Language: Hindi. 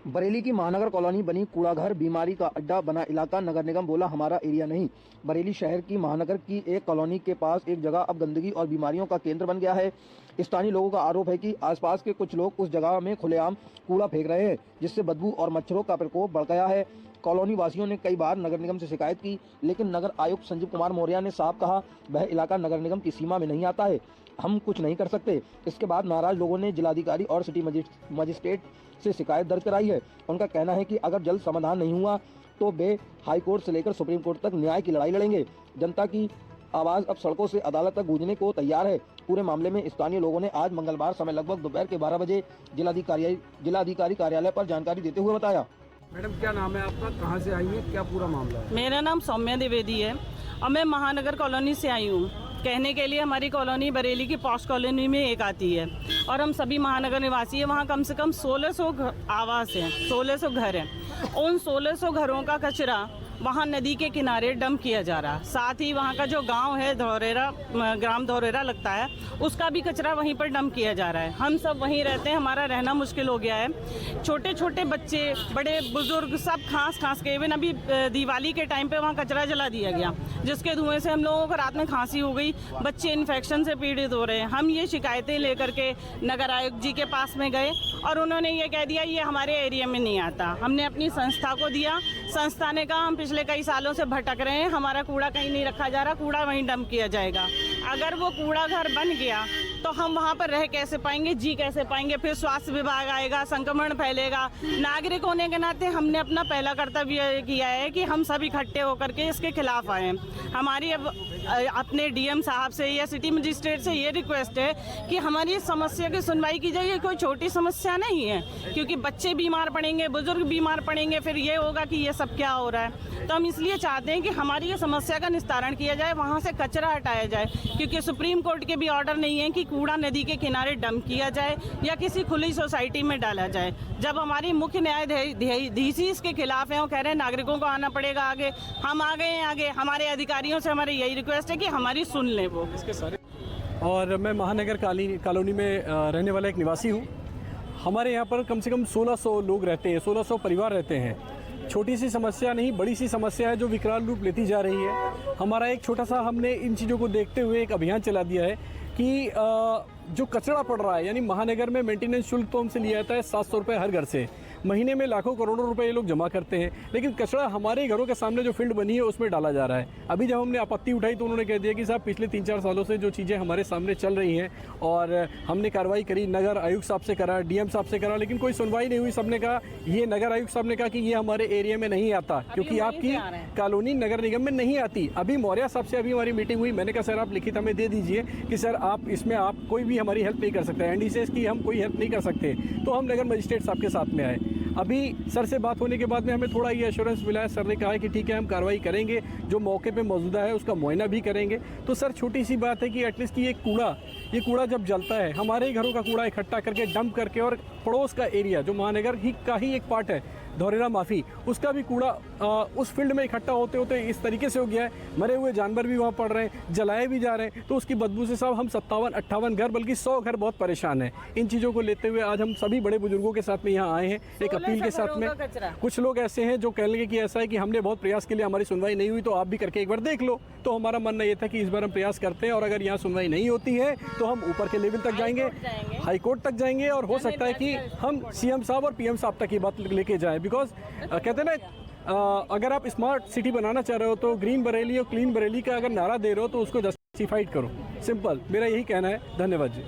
बरेली की महानगर कॉलोनी बनी कूड़ाघर, बीमारी का अड्डा बना इलाका। नगर निगम बोला हमारा एरिया नहीं। बरेली शहर की महानगर की एक कॉलोनी के पास एक जगह अब गंदगी और बीमारियों का केंद्र बन गया है। स्थानीय लोगों का आरोप है कि आसपास के कुछ लोग उस जगह में खुलेआम कूड़ा फेंक रहे हैं, जिससे बदबू और मच्छरों का प्रकोप बढ़ गया है। कॉलोनी वासियों ने कई बार नगर निगम से शिकायत की, लेकिन नगर आयुक्त संजीव कुमार मौर्य ने साफ कहा वह इलाका नगर निगम की सीमा में नहीं आता है, हम कुछ नहीं कर सकते। इसके बाद नाराज लोगों ने जिलाधिकारी और सिटी मजिस्ट्रेट से शिकायत दर्ज कराई है। उनका कहना है कि अगर जल्द समाधान नहीं हुआ तो वे हाई कोर्ट से लेकर सुप्रीम कोर्ट तक न्याय की लड़ाई लड़ेंगे। जनता की आवाज अब सड़कों से अदालत तक गूंजने को तैयार है। पूरे मामले में स्थानीय लोगों ने आज मंगलवार समय लगभग दोपहर के 12 बजे जिलाधिकारी कार्यालय पर जानकारी देते हुए बताया। मैडम क्या नाम है आपका, कहाँ से आई है, क्या पूरा मामला है? मेरा नाम सौम्या द्विवेदी है और मैं महानगर कॉलोनी से आई हूँ। कहने के लिए हमारी कॉलोनी बरेली की पॉश कॉलोनी में एक आती है और हम सभी महानगर निवासी हैं। वहाँ कम से कम 1600 आवास हैं, 1600 घर हैं। उन 1600 घरों का कचरा वहाँ नदी के किनारे डंप किया जा रहा है। साथ ही वहाँ का जो गांव है धौरेरा, ग्राम धौरेरा लगता है, उसका भी कचरा वहीं पर डंप किया जा रहा है। हम सब वहीं रहते हैं, हमारा रहना मुश्किल हो गया है। छोटे छोटे बच्चे, बड़े बुजुर्ग सब खांस के, इवन अभी दिवाली के टाइम पे वहाँ कचरा जला दिया गया, जिसके धुएं से हम लोगों को रात में खांसी हो गई, बच्चे इन्फेक्शन से पीड़ित हो रहे हैं। हम ये शिकायतें लेकर के नगर आयुक्त जी के पास में गए और उन्होंने ये कह दिया ये हमारे एरिया में नहीं आता। हमने अपनी संस्था को दिया, संस्था ने कहा हम पिछले कई सालों से भटक रहे हैं, हमारा कूड़ा कहीं नहीं रखा जा रहा, कूड़ा वहीं डंप किया जाएगा। अगर वो कूड़ा घर बन गया तो हम वहाँ पर रह कैसे पाएंगे, जी कैसे पाएंगे? फिर स्वास्थ्य विभाग आएगा, संक्रमण फैलेगा। नागरिक होने के नाते हमने अपना पहला कर्तव्य किया है कि हम सब इकट्ठे होकर के इसके खिलाफ आए। हमारी अब अपने डीएम साहब से या सिटी मजिस्ट्रेट से ये रिक्वेस्ट है कि हमारी समस्या की सुनवाई की जाए। ये कोई छोटी समस्या नहीं है, क्योंकि बच्चे बीमार पड़ेंगे, बुजुर्ग बीमार पड़ेंगे, फिर ये होगा कि ये सब क्या हो रहा है। तो हम इसलिए चाहते हैं कि हमारी ये समस्या का निस्तारण किया जाए, वहाँ से कचरा हटाया जाए, क्योंकि सुप्रीम कोर्ट के भी ऑर्डर नहीं है कि कूड़ा नदी के किनारे डंप किया जाए या किसी खुली सोसाइटी में डाला जाए। जब हमारी मुख्य न्यायाधीश इसके खिलाफ है, वो कह रहे हैं नागरिकों को आना पड़ेगा आगे, हम आ गए हैं आगे। हमारे अधिकारियों से हमारी यही रिक्वेस्ट है कि हमारी सुन लें वो। इसके सारे और मैं महानगर कॉलोनी में रहने वाला एक निवासी हूँ। हमारे यहाँ पर कम से कम 1600 लोग रहते हैं, 1600 परिवार रहते हैं। छोटी सी समस्या नहीं, बड़ी सी समस्या है जो विकराल रूप लेती जा रही है। हमारा एक छोटा सा, हमने इन चीज़ों को देखते हुए एक अभियान चला दिया है कि जो कचरा पड़ रहा है, यानी महानगर में मेंटेनेंस शुल्क तो हमसे लिया जाता है 700 रुपये हर घर से। महीने में लाखों करोड़ों रुपए ये लोग जमा करते हैं, लेकिन कचरा हमारे घरों के सामने जो फील्ड बनी है उसमें डाला जा रहा है। अभी जब हमने आपत्ति उठाई तो उन्होंने कह दिया कि साहब पिछले 3-4 सालों से जो चीज़ें हमारे सामने चल रही हैं और हमने कार्रवाई करी, नगर आयुक्त साहब से करा, डीएम साहब से करा, लेकिन कोई सुनवाई नहीं हुई। सबने कहा, ये नगर आयुक्त साहब ने कहा कि ये हमारे एरिया में नहीं आता क्योंकि आपकी कॉलोनी नगर निगम में नहीं आती। अभी मौर्य साहब से अभी हमारी मीटिंग हुई, मैंने कहा सर आप लिखित हमें दे दीजिए कि सर आप इसमें आप कोई भी हमारी हेल्प नहीं कर सकते, एनडीसीएस की हम कोई हेल्प नहीं कर सकते। तो हम नगर मजिस्ट्रेट साहब के साथ में आए। अभी सर से बात होने के बाद में हमें थोड़ा ये एश्योरेंस मिला है। सर ने कहा है कि ठीक है हम कार्रवाई करेंगे, जो मौके पे मौजूदा है उसका मुआयना भी करेंगे। तो सर छोटी सी बात है कि एटलीस्ट ये कूड़ा जब जलता है, हमारे घरों का कूड़ा इकट्ठा करके डंप करके, और पड़ोस का एरिया जो महानगर का ही एक पार्ट है धौरेरा माफी, उसका भी कूड़ा उस फील्ड में इकट्ठा होते होते इस तरीके से हो गया है, मरे हुए जानवर भी वहाँ पड़ रहे हैं, जलाए भी जा रहे हैं। तो उसकी बदबू से साहब हम 57-58 घर, बल्कि 100 घर बहुत परेशान हैं। इन चीज़ों को लेते हुए आज हम सभी बड़े बुजुर्गों के साथ में यहाँ आए हैं एक अपील के साथ में। कुछ लोग ऐसे हैं जो कह लेंगे कि ऐसा है कि हमने बहुत प्रयास के लिए हमारी सुनवाई नहीं हुई, तो आप भी करके एक बार देख लो। तो हमारा मानना ये था कि इस बार हम प्रयास करते हैं, और अगर यहाँ सुनवाई नहीं होती है तो हम ऊपर के लेवल तक जाएंगे, हाई कोर्ट तक जाएंगे, और हो सकता है कि हम सीएम साहब और पीएम साहब तक की बात लेके जाएं। बिकॉज कहते हैं ना, अगर आप स्मार्ट सिटी बनाना चाह रहे हो तो ग्रीन बरेली और क्लीन बरेली का अगर नारा दे रहे हो तो उसको जस्टिफाइड करो। सिंपल, मेरा यही कहना है। धन्यवाद जी।